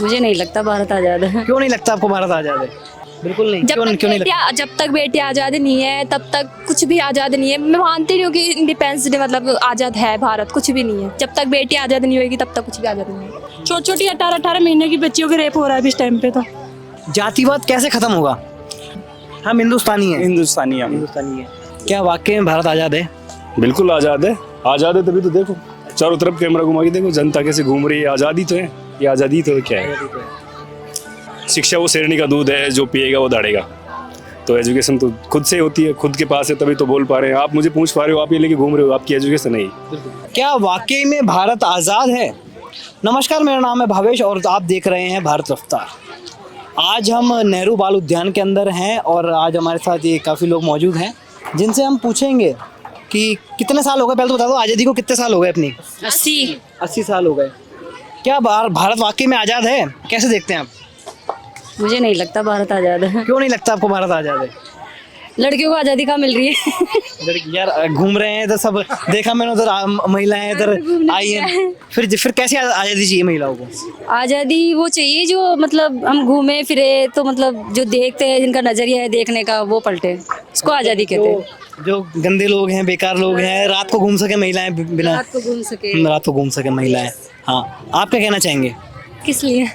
मुझे नहीं लगता भारत आजाद है। क्यों नहीं लगता आपको भारत आजाद है? बिल्कुल नहीं। क्यों नहीं लगता? जब तक बेटियां आजाद नहीं है तब तक कुछ भी आजाद नहीं है। मैं मानती नहीं हूँ कि इंडिपेंडेंस डे मतलब आजाद है भारत, कुछ भी नहीं है। जब तक बेटियां आजाद नहीं होगी तब तक कुछ भी आजाद नहीं है। छोटी छोटी 18-18 महीने की बच्चियों के रेप हो रहा है इस टाइम पे। तो जातिवाद कैसे खत्म होगा? हम हिंदुस्तानी हैं। हिंदुस्तानी हम। हिंदुस्तानी है। क्या वाकई में भारत आजाद है? बिल्कुल आज़ाद है। आज़ाद है तभी तो देखो चारों तरफ कैमरा घुमा के देखो जनता कैसे घूम रही है। आज़ादी तो है, ये आज़ादी तो क्या है? शिक्षा वो शेरनी का दूध है, जो पिएगा वो दाढ़ेगा। तो एजुकेशन तो खुद से होती है, खुद के पास है तभी तो बोल पा रहे हैं। आप मुझे पूछ पा रहे हो, आप ये लेके घूम रहे हो, आपकी एजुकेशन नहीं। क्या वाकई में भारत आज़ाद है? नमस्कार, मेरा नाम है भावेश और आप देख रहे हैं भारत रफ्तार। आज हम नेहरू बाल उद्यान के अंदर हैं और आज हमारे साथ ये काफ़ी लोग मौजूद हैं जिनसे हम पूछेंगे कि कितने साल हो गए। पहले तो बता दो, आज़ादी को कितने साल हो गए अपनी? 80 साल हो गए। क्या भारत वाकई में आज़ाद है? कैसे देखते हैं आप? मुझे नहीं लगता भारत आजाद है। क्यों नहीं लगता आपको भारत आज़ाद है? लड़कियों को आजादी कहाँ मिल रही है? यार घूम रहे हैं तो सब देखा मैंने उधर महिलाएं इधर आई हैं। फिर कैसे आज़ादी चाहिए महिलाओं को? आजादी वो चाहिए जो मतलब हम घूमे फिरे तो मतलब जो देखते हैं, जिनका नजरिया है देखने का वो पलटे, उसको आजादी कहते हैं। जो गंदे लोग हैं, बेकार लोग हैं, रात को घूम सके महिलाएं, बिना रात को घूम सके महिलाएं। हाँ, आप क्या कहना चाहेंगे किस लिए?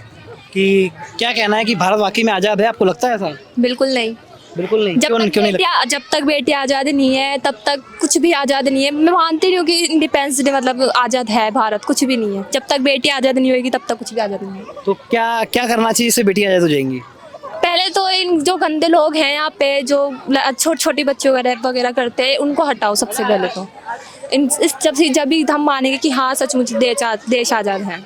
कि क्या कहना है कि भारत वाकई में आज़ाद है? आपको लगता है ऐसा? बिल्कुल नहीं। बिल्कुल नहीं। क्यों नहीं लगता? जब तक बेटियां आजाद नहीं है तब तक कुछ भी आजाद नहीं है। मैं मानती नहीं हूँ कि इंडिपेंडेंस डे मतलब आजाद है भारत, कुछ भी नहीं है। जब तक बेटियां आजाद नहीं होगी तब तक कुछ भी आजाद नहीं है। तो क्या क्या करना चाहिए इससे बेटी आज़ाद हो जाएंगी? पहले तो इन जो गंदे लोग हैं यहाँ पे जो छोटी छोटी बच्चों का रेप वगैरह करते हैं उनको हटाओ सबसे पहले तो। जब भी हम मानेंगे कि हाँ सचमुच देश आज़ाद है,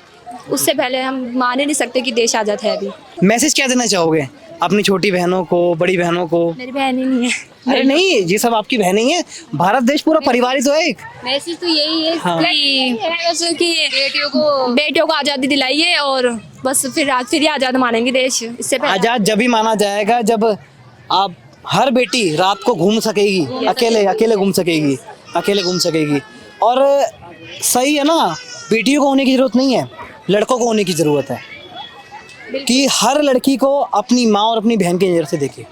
उससे पहले हम मान ही नहीं सकते कि देश आज़ाद है अभी। मैसेज क्या देना चाहोगे अपनी छोटी बहनों को, बड़ी बहनों को? मेरी बहन ही नहीं है। अरे नहीं, ये सब आपकी बहनें ही है। भारत देश पूरा परिवार ही तो है एक। मैसेज तो यही है हाँ। कि बेटियों को आज़ादी दिलाइए और बस फिर ही आज़ाद मानेंगे देश। इससे पहले आज़ाद जब ही माना जाएगा जब आप हर बेटी रात को घूम सकेगी, अकेले घूम सकेगी। और सही है ना, बेटियों को होने की जरूरत नहीं है, लड़कों को होने की जरूरत है कि हर लड़की को अपनी माँ और अपनी बहन की नजर से देखे।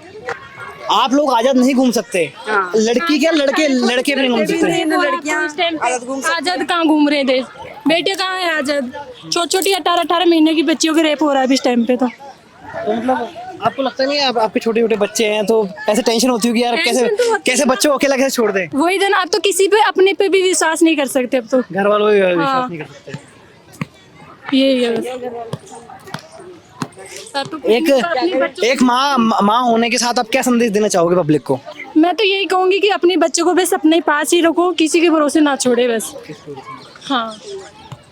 आप लोग आजाद नहीं घूम सकते। हाँ। लड़की क्या, लड़के भी नहीं घूम सकते। लड़कियां आजाद कहाँ घूम रहे थे? बेटे कहाँ है आजाद? छोटी छोटी 18-18 महीने की बच्चियों के रेप हो रहा है इस टाइम पे। तो मतलब आपको लगता नहीं है आपके छोटे छोटे बच्चे हैं तो ऐसे टेंशन होती होगी यार, कैसे बच्चों को अकेला कैसे छोड़ दे? वही दिन आप तो किसी पे अपने पे भी विश्वास नहीं कर सकते अब तो। घर वालों भी विश्वास नहीं कर सकते। यही है। एक माँ होने के साथ आप क्या संदेश देना चाहोगे पब्लिक को? मैं तो यही कहूंगी कि अपने बच्चों को बस अपने पास ही रखो, किसी के भरोसे ना छोड़े बस। हाँ,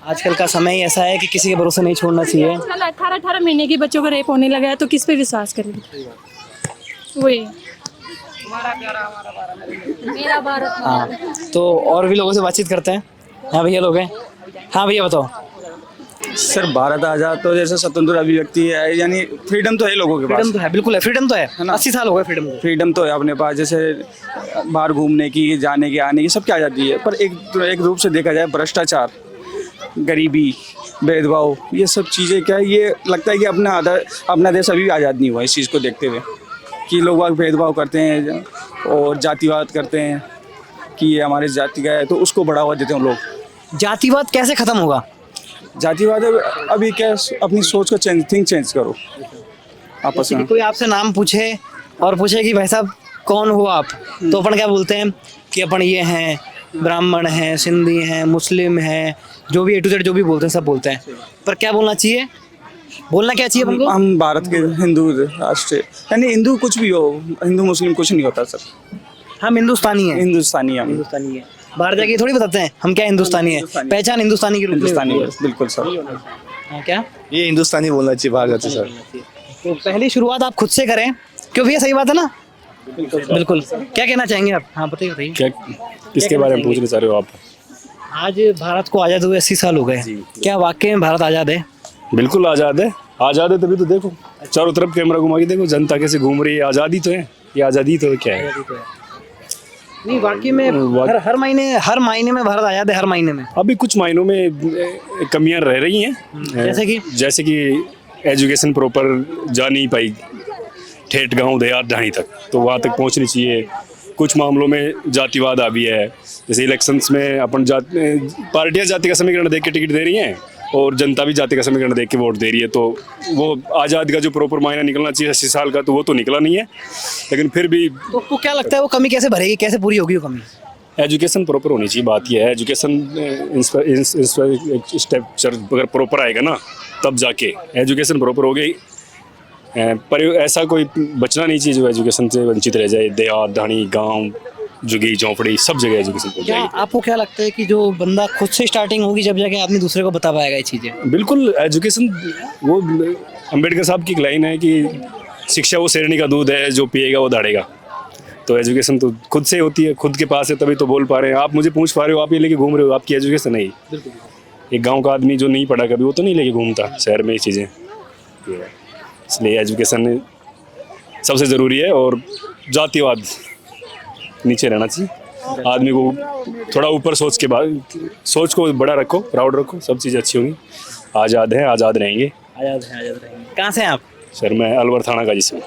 आजकल का समय ही ऐसा है कि किसी के भरोसे नहीं छोड़ना चाहिए। 18-18 महीने के बच्चों को रेप होने लगा है तो किस पे विश्वास करेंगे? वही मेरा भारत। हाँ, तो और भी लोगों से बातचीत करते हैं। हाँ भैया लोग हैं। हाँ भैया बताओ। सर भारत आज़ाद तो जैसे स्वतंत्र अभिव्यक्ति है, यानी फ्रीडम तो है लोगों के पास। फ्रीडम तो है, बिल्कुल है, फ्रीडम तो है ना। 80 साल हो गए फ्रीडम को। फ्रीडम तो है अपने पास, जैसे बाहर घूमने की, जाने की, आने की, सबकी आज़ादी है। पर एक रूप से देखा जाए भ्रष्टाचार, गरीबी, भेदभाव, ये सब चीज़ें क्या है, ये लगता है कि अपना देश अभी भी आज़ाद नहीं हुआ इस चीज़ को देखते हुए कि लोग भेदभाव करते हैं और जातिवाद करते हैं कि ये हमारे जाति का है, तो उसको बढ़ावा देते हैं लोग। जातिवाद कैसे खत्म होगा? जातिवाद अभी क्या, अपनी सोच को चेंज करो आपस में। कोई आपसे नाम पूछे और पूछे कि भाई साहब कौन हो आप, तो अपन क्या बोलते हैं कि अपन ये हैं, ब्राह्मण हैं, सिंधी हैं, मुस्लिम हैं, जो भी A to Z जो भी बोलते हैं सब बोलते हैं। पर क्या बोलना चाहिए? बोलना क्या चाहिए अपन को? हम भारत के हिंदू राष्ट्र, यानी हिंदू कुछ भी हो, हिंदू मुस्लिम कुछ नहीं होता सर। हम हिंदुस्तानी हैं। हिंदुस्तानी है। बाहर जाके थोड़ी बताते हैं हम क्या हिंदुस्तानी है, पहचान हिंदुस्तानी की रूप में हिंदुस्तानी है, बिल्कुल सर। हाँ, क्या ये हिंदुस्तानी बोलना चाहिए बाहर जाते सर। तो पहली शुरुआत आप खुद से करें, क्यों भैया, सही बात है ना? बिल्कुल। क्या कहना चाहेंगे आप? हाँ बताइए। क्या किसके बारे में पूछना चाह रहे हो आप? आज भारत को आज़ाद हुए 80 साल हो गए, क्या वाकई में भारत आज़ाद है? बिल्कुल आज़ाद है। आज़ाद है तभी तो देखो चारों तरफ कैमरा घुमा के देखो जनता कैसे घूम रही है। आज़ादी तो है, ये आज़ादी तो क्या है? नहीं वाकई में हर महीने में भारत आज़ाद है, हर महीने में। अभी कुछ महीनों में कमियां रह रही हैं, जैसे कि एजुकेशन प्रॉपर जा नहीं पाई ठेठ गांव देहात ढाणी तक, तो वहाँ तक पहुँचनी चाहिए। कुछ मामलों में जातिवाद आ भी है, जैसे इलेक्शंस में अपन पार्टियां जाति का समीकरण देख के टिकट दे रही हैं और जनता भी जाति का समीकरण देख के वोट दे रही है, तो वो आज़ाद का जो प्रॉपर मायना निकलना चाहिए 80 साल का, तो वो तो निकला नहीं है। लेकिन फिर भी तो आपको क्या लगता है वो कमी कैसे भरेगी, कैसे पूरी होगी वो कमी? एजुकेशन प्रॉपर होनी चाहिए। बात यह है एजुकेशन स्ट्रक्चर अगर प्रॉपर आएगा ना, तब जाके एजुकेशन प्रॉपर हो गई। पर ऐसा कोई बचना नहीं चाहिए जो एजुकेशन से वंचित रह जाए। देहात ढाणी गांव झुग्गी झोंपड़ी सब जगह एजुकेशन पहुंच क्या जाएगी। आपको क्या लगता है कि जो बंदा खुद से स्टार्टिंग होगी जब जाके आदमी दूसरे को बता पाएगा ये चीज़ें? बिल्कुल एजुकेशन, वो अंबेडकर साहब की एक लाइन है कि शिक्षा वो शेरनी का दूध है, जो पिएगा वो दाढ़ेगा। तो एजुकेशन तो खुद से होती है, खुद के पास है तभी तो बोल पा रहे हैं। आप मुझे पूछ पा रहे हो, आप ये लेके घूम रहे हो, आपकी एजुकेशन नहीं। एक गांव का आदमी जो नहीं पढ़ा कभी, वो तो नहीं लेके घूमता शहर में ये चीज़ें। इसलिए एजुकेशन सबसे ज़रूरी है और जातिवाद नीचे रहना चाहिए। आदमी को थोड़ा ऊपर सोच के बाद, सोच को बड़ा रखो, प्राउड रखो, सब चीज़ें अच्छी होंगी। आज़ाद हैं, आज़ाद रहेंगे। आज़ाद रहेंगे। कहाँ से हैं आप? सर मैं अलवर थाना का जिसमें।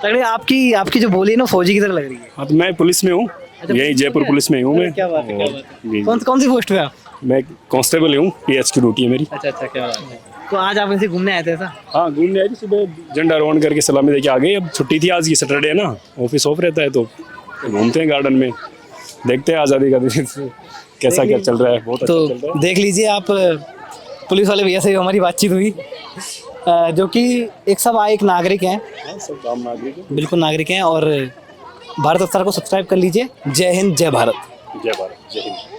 तगड़े, आपकी जो बोली है ना फौजी की तरह लग रही है। हाँ, तो मैं पुलिस में हूँ, यही जयपुर पुलिस में हूँ मैं। क्या बात है, क्या और बात जी, कौन सी पोस्ट पे आप? मैं कांस्टेबल हूँ, PH की ड्यूटी है मेरी। अच्छा, क्या बात है। तो आज आप ऐसे घूमने आए थे ऐसा? हाँ, घूमने आए थे, सुबह झंडा रोहण करके सलामी देके आ गए। अब छुट्टी थी आज की, सैटरडे है ना, ऑफिस ऑफ रहता है, तो घूमते हैं गार्डन में, देखते हैं आज़ादी का दिन कैसा क्या चल रहा है। बहुत अच्छा तो चल रहा है। देख लीजिए आप, पुलिस वाले भैया से हमारी बातचीत हुई, जो कि एक सब एक नागरिक हैं, सब आम नागरिक हैं। बिल्कुल नागरिक हैं। और भारत अफ्तार को सब्सक्राइब कर लीजिए। जय हिंद, जय भारत। जय भारत, जय हिंद।